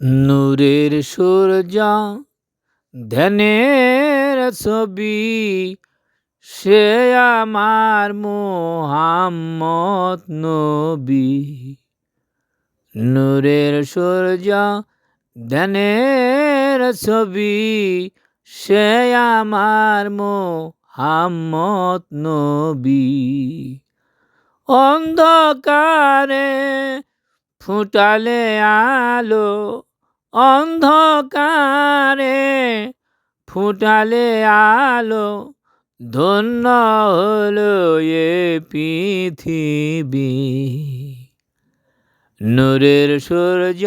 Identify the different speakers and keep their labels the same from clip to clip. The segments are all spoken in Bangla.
Speaker 1: নূরের সূর্য ধ্যানের ছবি, সে আমার মুহাম্মদ নবী। নূরের সূর্য ধ্যানের ছবি, সে আমার মুহাম্মদ নবী। অন্ধকারে ফুটালে আলো, অন্ধকারে ফুটালে আলো, ধন্য হলো এ পৃথিবী। নূরের সূর্য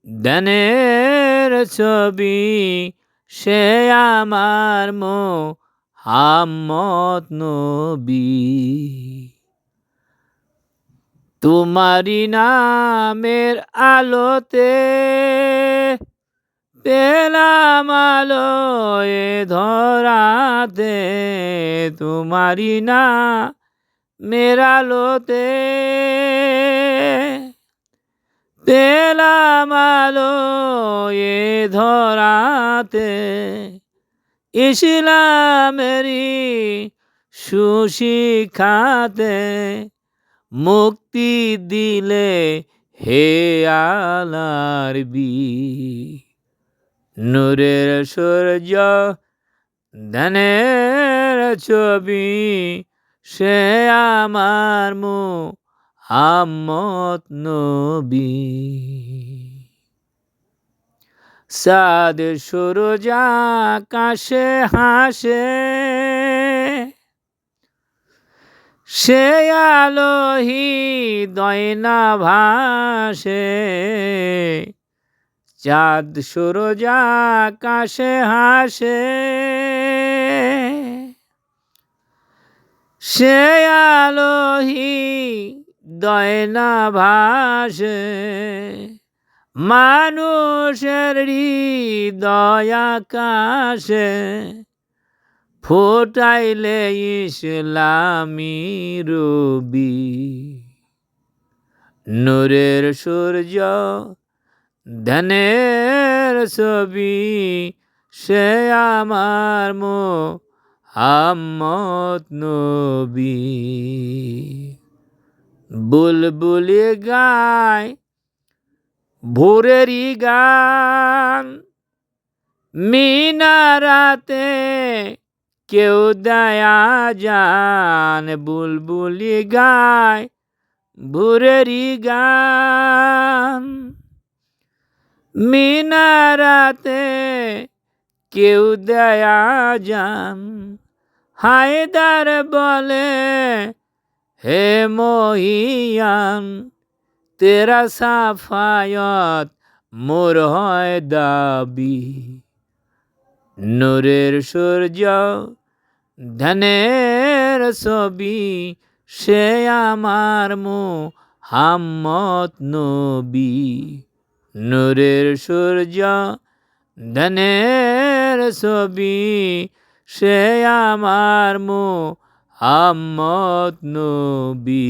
Speaker 1: ধ্যানের ছবি, সে আমার মুহাম্মদ নবী। তোমারি নামের আলোতে পেলাম আলো এ ধরাতে, তোমারি নামের আলোতে পেলাম আলো এ ধরাতে। ইসলামেরই সুশিক্ষাতে মুক্তি দিলে হে আল্লাহর বি। নূরের সূর্য ধ্যানের ছবি, সে আমার মুহাম্মদ নবী। চাঁদ সূরজ আকাশে হাসে, সে আলো হৃদয় না ভাসে। চাঁদ সূরজ আকাশে হাসে, সে আলো হৃদয় না ভাসে। মানুষের হৃদয় আকাশে ফোটাইলে ইসলামী রবি। নূরের সূর্য ধ্যানের ছবি, সে আমার মুহাম্মদ নবী। বুলবুলি গায় ভোরেরই গান, মিনারাতে কেউ দেয় আজান। বুলবুলি গায় ভোরেরই গান, মিনারাতে কেউ দেয় আজান। হায়দার বলে হে মহিয়ান, তেরা সাফায়াত মোর হয় দাবি। নূরের সূর্য ধ্যানের ছবি, সে আমার মুহাম্মদ নবী। নূরের সূর্য ধ্যানের ছবি, সে আমার মুহাম্মদ নবী।